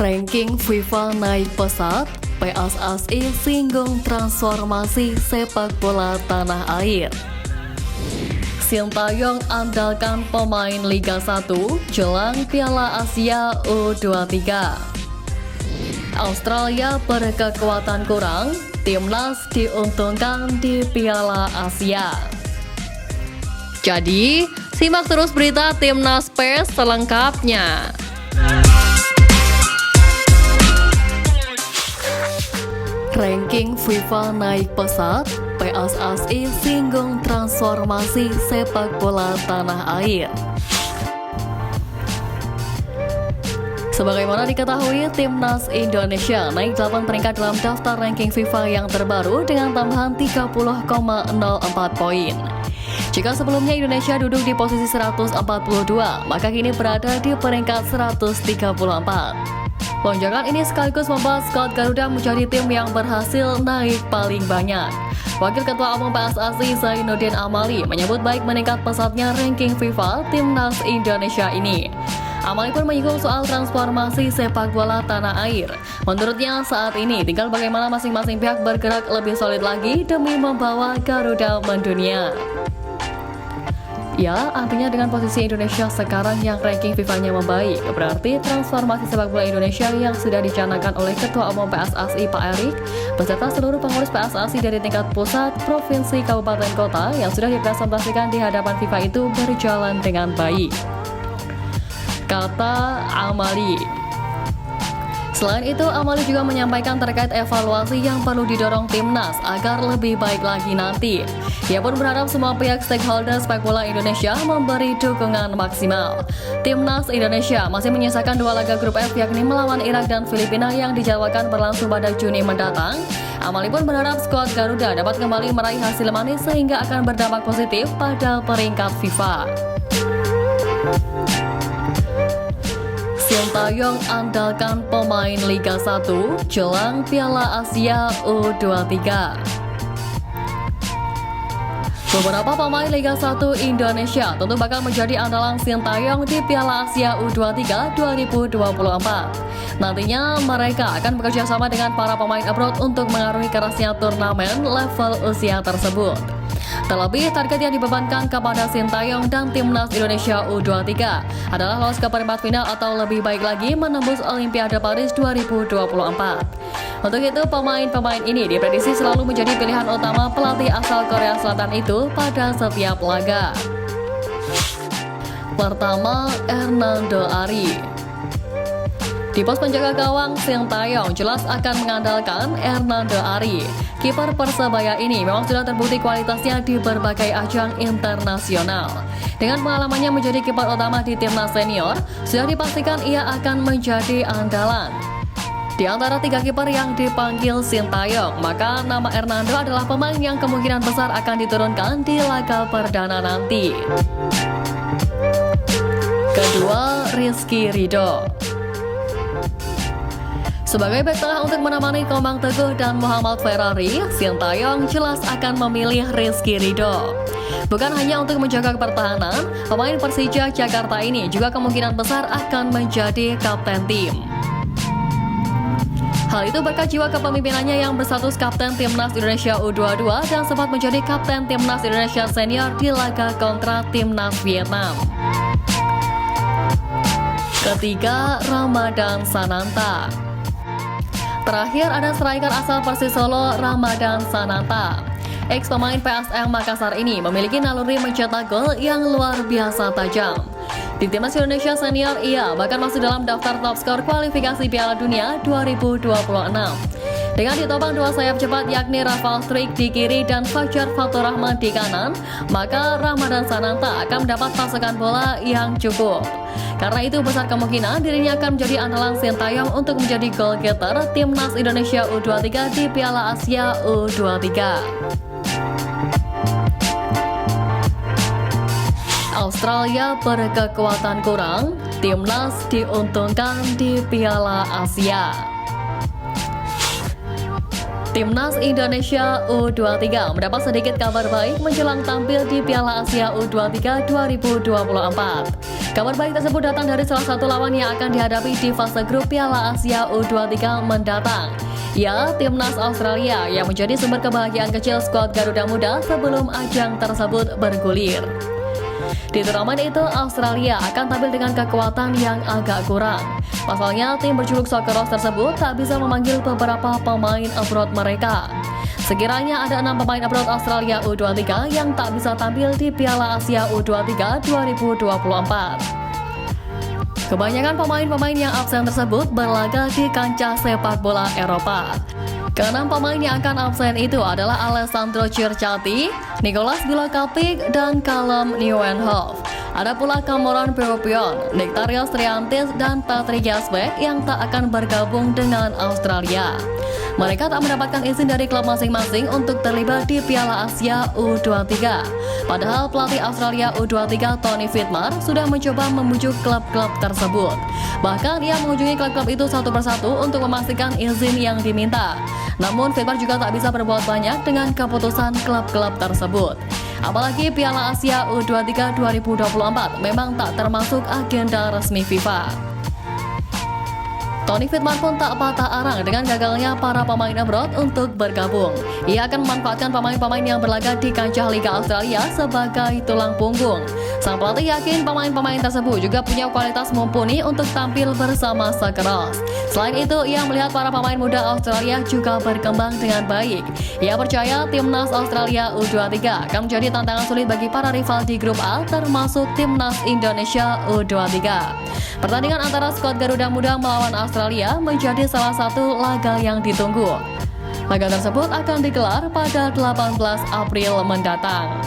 Ranking FIFA naik pesat, PSSI singgung transformasi sepak bola tanah air. Sintayong andalkan pemain Liga 1 jelang Piala Asia U23. Australia berkekuatan kurang, timnas diuntungkan di Piala Asia. Jadi, simak terus berita Timnas PES selengkapnya. Ranking FIFA naik pesat, PSSI singgung transformasi sepak bola tanah air. Sebagaimana diketahui, Timnas Indonesia naik 8 peringkat dalam daftar ranking FIFA yang terbaru dengan tambahan 30,04 poin. Jika sebelumnya Indonesia duduk di posisi 142, maka kini berada di peringkat 134. Lonjakan ini sekaligus membuat skuad Garuda menjadi tim yang berhasil naik paling banyak. Wakil Ketua Umum PSSI Zainuddin Amali menyebut baik meningkat pesatnya ranking FIFA Timnas Indonesia ini. Amali pun menyinggung soal transformasi sepak bola tanah air. Menurutnya saat ini tinggal bagaimana masing-masing pihak bergerak lebih solid lagi demi membawa Garuda mendunia. Ya, artinya dengan posisi Indonesia sekarang yang ranking FIFA-nya membaik, berarti transformasi sepak bola Indonesia yang sudah dicanangkan oleh Ketua Umum PSSI Pak Erik beserta seluruh pengurus PSSI dari tingkat pusat, provinsi, kabupaten, kota yang sudah dipresentasikan di hadapan FIFA itu berjalan dengan baik, kata Amali. Selain itu, Amali juga menyampaikan terkait evaluasi yang perlu didorong timnas agar lebih baik lagi nanti. Ia pun berharap semua pihak stakeholder sepak bola Indonesia memberi dukungan maksimal. Timnas Indonesia masih menyisakan 2 laga grup F yakni melawan Irak dan Filipina yang dijadwalkan berlangsung pada Juni mendatang. Amali pun berharap skuad Garuda dapat kembali meraih hasil manis sehingga akan berdampak positif pada peringkat FIFA. Sintayong andalkan pemain Liga 1 jelang Piala Asia U23. Beberapa pemain Liga 1 Indonesia tentu bakal menjadi andalan Sintayong di Piala Asia U23 2024. Nantinya mereka akan bekerja sama dengan para pemain abroad untuk mengaruhi kerasnya turnamen level usia tersebut. Terlebih, target yang dibebankan kepada Sintayong dan Timnas Indonesia U23 adalah lolos ke perempat final atau lebih baik lagi menembus Olimpiade Paris 2024. Untuk itu, pemain-pemain ini diprediksi selalu menjadi pilihan utama pelatih asal Korea Selatan itu pada setiap laga. Pertama, Hernando Ari. Di pos penjaga gawang, Sintayong jelas akan mengandalkan Hernando Ari. Kiper Persebaya ini memang sudah terbukti kualitasnya di berbagai ajang internasional. Dengan pengalamannya menjadi kiper utama di timnas senior, sudah dipastikan ia akan menjadi andalan. Di antara 3 kiper yang dipanggil Sintayong, maka nama Hernando adalah pemain yang kemungkinan besar akan diturunkan di laga perdana nanti. Kedua, Rizky Ridho. Sebagai bek tengah untuk menemani Komang Teguh dan Muhammad Ferrari, Sintayong jelas akan memilih Rizky Ridho. Bukan hanya untuk menjaga pertahanan, pemain Persija Jakarta ini juga kemungkinan besar akan menjadi kapten tim. Hal itu berkat jiwa kepemimpinannya yang berstatus kapten Timnas Indonesia U22 dan sempat menjadi kapten Timnas Indonesia senior di laga kontra Timnas Vietnam. Ketiga, Ramadan Sananta. Terakhir ada striker asal Persis Solo, Ramadan Sananta. Ex pemain PSM Makassar ini memiliki naluri mencetak gol yang luar biasa tajam. Di Timnas Indonesia senior, ia bahkan masuk dalam daftar top skor kualifikasi Piala Dunia 2026. Dengan ditopang 2 sayap cepat yakni Rafal Strik di kiri dan Fajar Fatur Rahman di kanan, maka Ramadan Sananta akan mendapat pasokan bola yang cukup. Karena itu besar kemungkinan dirinya akan menjadi andalan Sintayong untuk menjadi goal getter Timnas Indonesia U23 di Piala Asia U23. Australia berkekuatan kurang, timnas diuntungkan di Piala Asia. Timnas Indonesia U23 mendapat sedikit kabar baik menjelang tampil di Piala Asia U23 2024. Kabar baik tersebut datang dari salah satu lawan yang akan dihadapi di fase grup Piala Asia U23 mendatang. Ya, Timnas Australia yang menjadi sumber kebahagiaan kecil skuad Garuda Muda sebelum ajang tersebut bergulir. Di turnamen itu, Australia akan tampil dengan kekuatan yang agak kurang. Pasalnya, tim berjuluk Socceroos tersebut tak bisa memanggil beberapa pemain abroad mereka. Sekiranya ada 6 pemain abroad Australia U23 yang tak bisa tampil di Piala Asia U23 2024. Kebanyakan pemain-pemain yang absen tersebut berlaga di kancah sepak bola Eropa. Keenam pemain yang akan absen itu adalah Alessandro Circati, Nicolas Bilakapic, dan Callum Nieuwenhof. Ada pula Cameron Peropion, Nectarios Triantis, dan Patrick Jasbeck yang tak akan bergabung dengan Australia. Mereka tak mendapatkan izin dari klub masing-masing untuk terlibat di Piala Asia U23. Padahal pelatih Australia U23 Tony Fittmar sudah mencoba membujuk klub-klub tersebut. Bahkan ia mengunjungi klub-klub itu satu persatu untuk memastikan izin yang diminta. Namun Fittmar juga tak bisa berbuat banyak dengan keputusan klub-klub tersebut. Apalagi Piala Asia U23 2024 memang tak termasuk agenda resmi FIFA. Tony Fittmar pun tak patah arang dengan gagalnya para pemain abroad untuk bergabung. Ia akan memanfaatkan pemain-pemain yang berlaga di kancah Liga Australia sebagai tulang punggung. Sang pelatih yakin pemain-pemain tersebut juga punya kualitas mumpuni untuk tampil bersama Socceroos. Selain itu, ia melihat para pemain muda Australia juga berkembang dengan baik. Ia percaya Timnas Australia U23 akan menjadi tantangan sulit bagi para rival di grup A, termasuk Timnas Indonesia U23. Pertandingan antara skuad Garuda Muda melawan Australia menjadi salah satu laga yang ditunggu. Laga tersebut akan digelar pada 18 April mendatang.